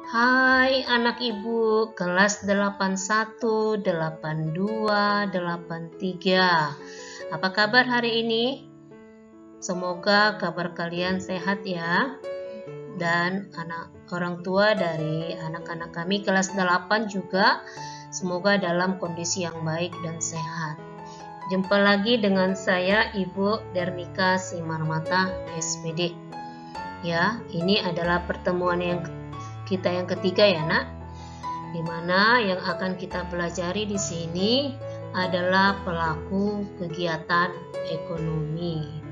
Hai anak ibu kelas 81, 82, 83. Apa kabar hari ini? Semoga kabar kalian sehat ya. Dan orang tua dari anak-anak kami kelas 8 juga semoga dalam kondisi yang baik dan sehat. Jumpa lagi dengan saya Ibu Dernika Simarmata SPD. Ya, ini adalah pertemuan kita yang ketiga ya nak, dimana yang akan kita pelajari di sini adalah pelaku kegiatan ekonomi.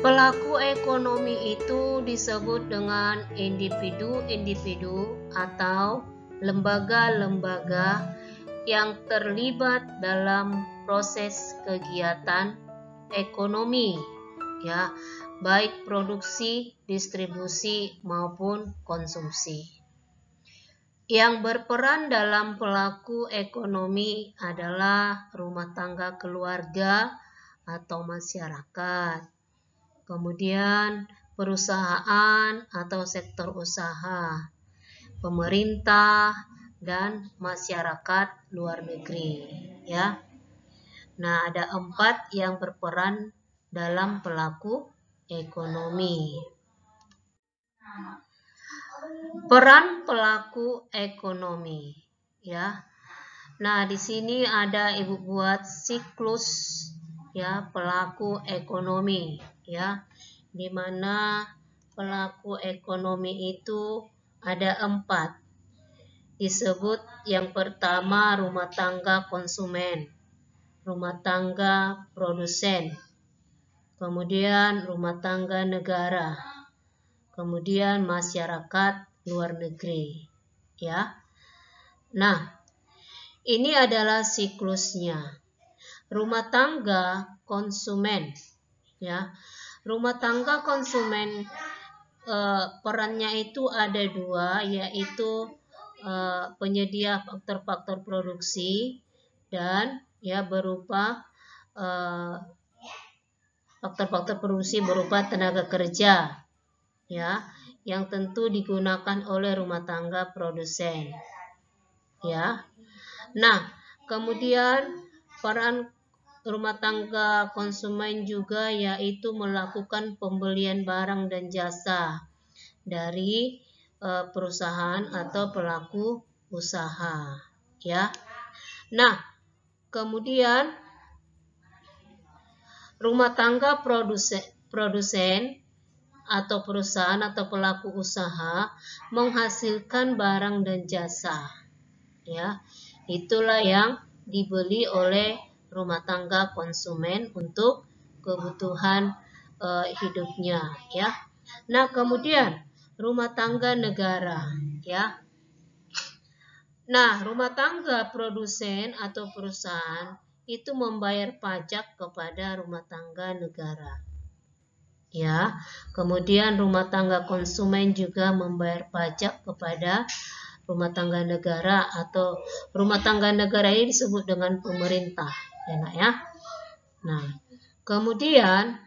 Pelaku ekonomi itu disebut dengan individu-individu atau lembaga-lembaga yang terlibat dalam proses kegiatan ekonomi, ya, baik produksi, distribusi maupun konsumsi. Yang berperan dalam pelaku ekonomi adalah rumah tangga keluarga atau masyarakat, kemudian perusahaan atau sektor usaha, pemerintah, dan masyarakat luar negeri, ya. Nah, ada 4 yang berperan dalam pelaku ekonomi. Peran pelaku ekonomi, ya. Nah, di sini ada Ibu buat siklus, ya, pelaku ekonomi, ya, di mana pelaku ekonomi itu ada 4. Disebut yang pertama rumah tangga konsumen, rumah tangga produsen, kemudian rumah tangga negara, kemudian masyarakat luar negeri, ya. Nah, ini adalah siklusnya. Rumah tangga konsumen, ya. Rumah tangga konsumen perannya itu ada 2, yaitu penyedia faktor-faktor produksi dan ya berupa faktor-faktor produksi berupa tenaga kerja, ya, yang tentu digunakan oleh rumah tangga produsen, ya. Nah, kemudian peran rumah tangga konsumen juga yaitu melakukan pembelian barang dan jasa dari perusahaan atau pelaku usaha, ya. Nah, kemudian rumah tangga produsen atau perusahaan atau pelaku usaha menghasilkan barang dan jasa, ya. Itulah yang dibeli oleh rumah tangga konsumen untuk kebutuhan hidupnya, ya. Nah, kemudian rumah tangga negara, ya. Nah, rumah tangga produsen atau perusahaan itu membayar pajak kepada rumah tangga negara, ya. Kemudian rumah tangga konsumen juga membayar pajak kepada rumah tangga negara, atau rumah tangga negara ini disebut dengan pemerintah, ya nak, ya. Nah, kemudian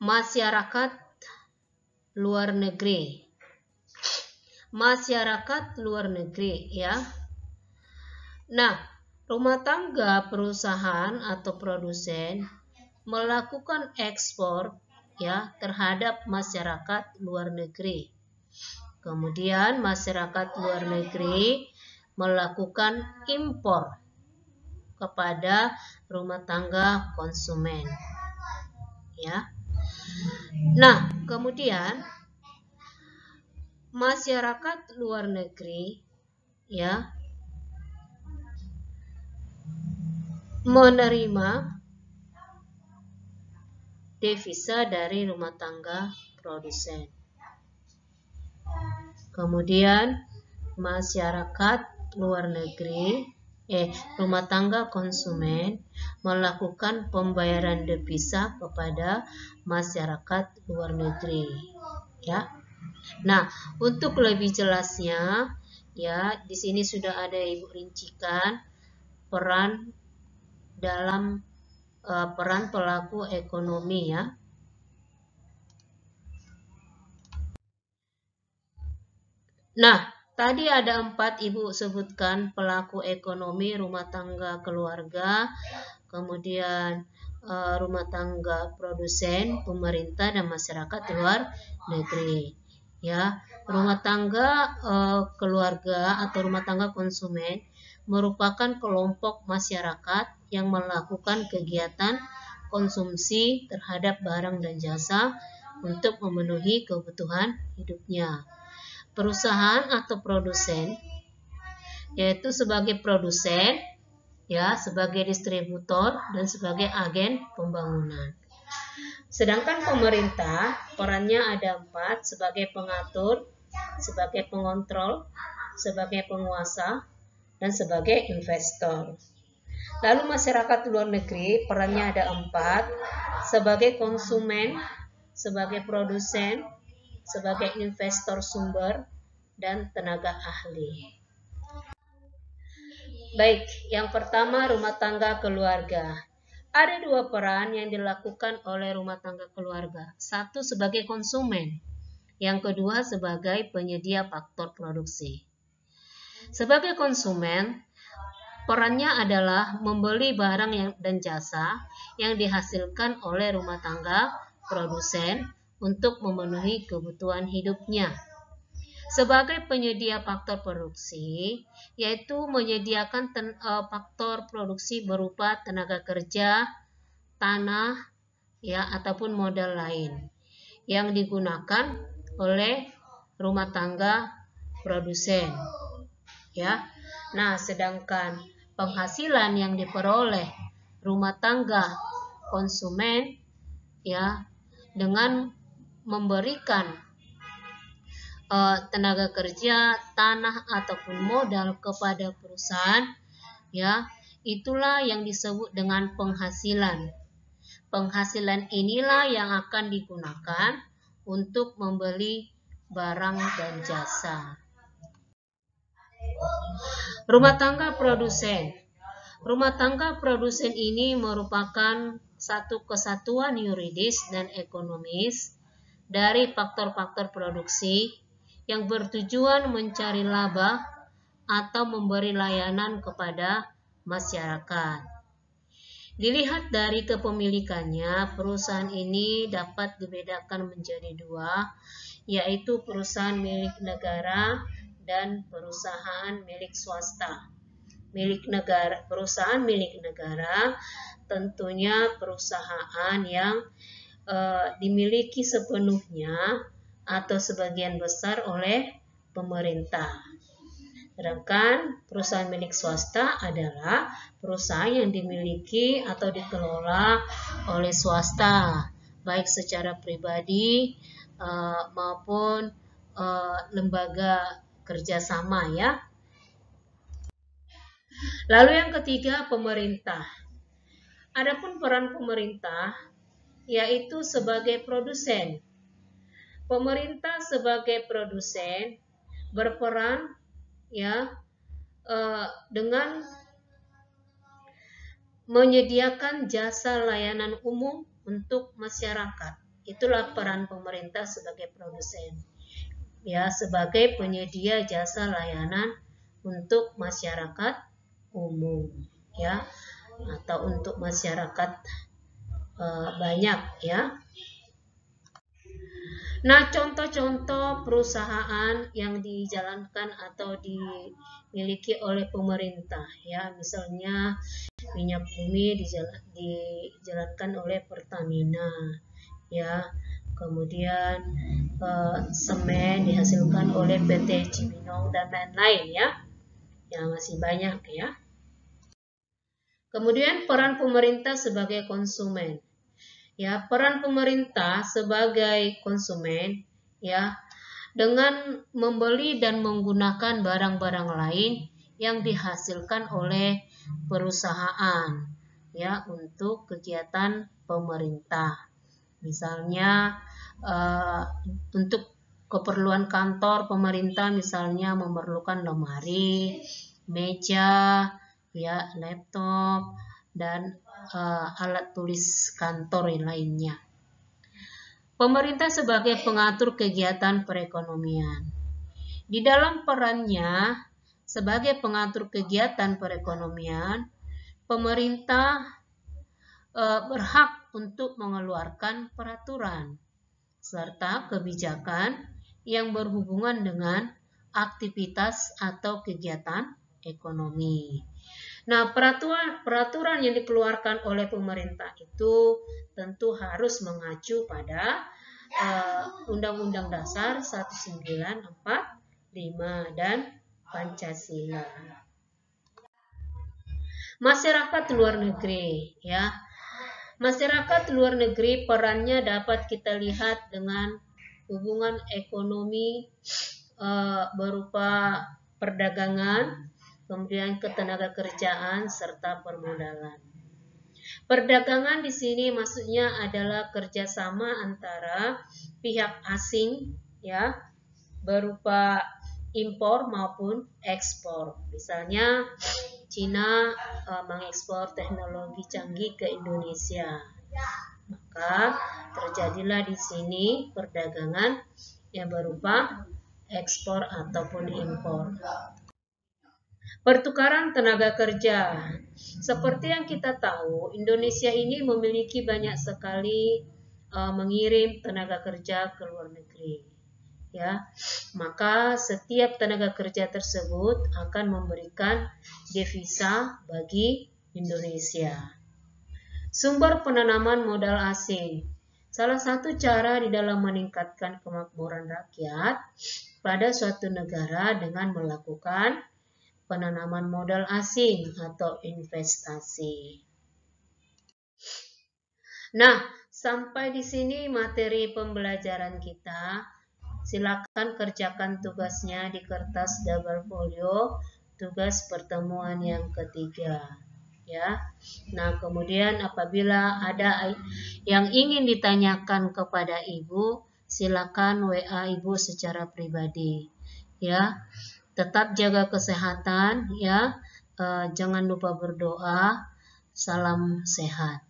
masyarakat luar negeri. Masyarakat luar negeri, ya. Nah, rumah tangga perusahaan atau produsen melakukan ekspor, ya, terhadap masyarakat luar negeri. Kemudian masyarakat luar negeri melakukan impor kepada rumah tangga konsumen, ya. Nah, kemudian masyarakat luar negeri, ya, menerima devisa dari rumah tangga produsen. Kemudian masyarakat luar negeri, rumah tangga konsumen melakukan pembayaran devisa kepada masyarakat luar negeri, ya. Nah, untuk lebih jelasnya, ya, di sini sudah ada Ibu rincikan peran dalam peran pelaku ekonomi, ya. Nah, tadi ada 4 Ibu sebutkan pelaku ekonomi, rumah tangga, keluarga, kemudian rumah tangga produsen, pemerintah, dan masyarakat luar negeri. Ya, rumah tangga keluarga atau rumah tangga konsumen merupakan kelompok masyarakat yang melakukan kegiatan konsumsi terhadap barang dan jasa untuk memenuhi kebutuhan hidupnya. Perusahaan atau produsen yaitu sebagai produsen, ya, sebagai distributor dan sebagai agen pembangunan. Sedangkan pemerintah perannya ada 4, sebagai pengatur, sebagai pengontrol, sebagai penguasa, dan sebagai investor. Lalu masyarakat luar negeri perannya ada 4, sebagai konsumen, sebagai produsen, sebagai investor sumber, dan tenaga ahli. Baik, yang pertama rumah tangga keluarga. Ada 2 peran yang dilakukan oleh rumah tangga keluarga. Satu sebagai konsumen, yang kedua sebagai penyedia faktor produksi. Sebagai konsumen, perannya adalah membeli barang dan jasa yang dihasilkan oleh rumah tangga produsen untuk memenuhi kebutuhan hidupnya. Sebagai penyedia faktor produksi, yaitu menyediakan faktor produksi berupa tenaga kerja, tanah, ya, ataupun modal lain yang digunakan oleh rumah tangga produsen, ya. Nah, sedangkan penghasilan yang diperoleh rumah tangga konsumen, ya, dengan memberikan tenaga kerja, tanah, ataupun modal kepada perusahaan, ya, itulah yang disebut dengan penghasilan. Penghasilan inilah yang akan digunakan untuk membeli barang dan jasa. Rumah tangga produsen. Rumah tangga produsen ini merupakan satu kesatuan yuridis dan ekonomis dari faktor-faktor produksi yang bertujuan mencari laba atau memberi layanan kepada masyarakat. Dilihat dari kepemilikannya, perusahaan ini dapat dibedakan menjadi 2, yaitu perusahaan milik negara dan perusahaan milik swasta. Perusahaan milik negara tentunya perusahaan yang dimiliki sepenuhnya atau sebagian besar oleh pemerintah. Sedangkan perusahaan milik swasta adalah perusahaan yang dimiliki atau dikelola oleh swasta, baik secara pribadi maupun lembaga kerjasama, ya. Lalu yang ketiga, pemerintah. Adapun peran pemerintah yaitu sebagai produsen. Pemerintah sebagai produsen berperan, ya, dengan menyediakan jasa layanan umum untuk masyarakat. Itulah peran pemerintah sebagai produsen, ya, sebagai penyedia jasa layanan untuk masyarakat umum, ya, atau untuk masyarakat banyak, ya. Nah, contoh-contoh perusahaan yang dijalankan atau dimiliki oleh pemerintah, ya, misalnya minyak bumi dijalankan oleh Pertamina, ya, kemudian semen dihasilkan oleh PT Cibinong dan lain-lain, ya, yang masih banyak, ya. Kemudian peran pemerintah sebagai konsumen. Ya, peran pemerintah sebagai konsumen, ya, dengan membeli dan menggunakan barang-barang lain yang dihasilkan oleh perusahaan, ya, untuk kegiatan pemerintah. Misalnya untuk keperluan kantor pemerintah, misalnya memerlukan lemari, meja, ya, laptop, dan alat tulis kantor yang lainnya. Pemerintah sebagai pengatur kegiatan perekonomian. Di dalam perannya sebagai pengatur kegiatan perekonomian, pemerintah berhak untuk mengeluarkan peraturan serta kebijakan yang berhubungan dengan aktivitas atau kegiatan ekonomi. Nah, peraturan yang dikeluarkan oleh pemerintah itu tentu harus mengacu pada Undang-Undang Dasar 1945 dan Pancasila. Masyarakat luar negeri, ya. Masyarakat luar negeri perannya dapat kita lihat dengan hubungan ekonomi berupa perdagangan, kemudian ketenaga kerjaan serta permodalan. Perdagangan di sini maksudnya adalah kerjasama antara pihak asing, ya, berupa impor maupun ekspor. Misalnya Cina mengekspor teknologi canggih ke Indonesia. Maka terjadilah di sini perdagangan yang berupa ekspor ataupun impor. Pertukaran tenaga kerja. Seperti yang kita tahu, Indonesia ini memiliki banyak sekali mengirim tenaga kerja ke luar negeri. Ya, maka setiap tenaga kerja tersebut akan memberikan devisa bagi Indonesia. Sumber penanaman modal asing. Salah satu cara di dalam meningkatkan kemakmuran rakyat pada suatu negara dengan melakukan penanaman modal asing atau investasi. Nah, sampai di sini materi pembelajaran kita. Silakan kerjakan tugasnya di kertas double folio, tugas pertemuan yang ketiga. Ya. Nah, kemudian apabila ada yang ingin ditanyakan kepada Ibu, silakan WA Ibu secara pribadi. Ya. Tetap jaga kesehatan, ya. Jangan lupa berdoa. Salam sehat.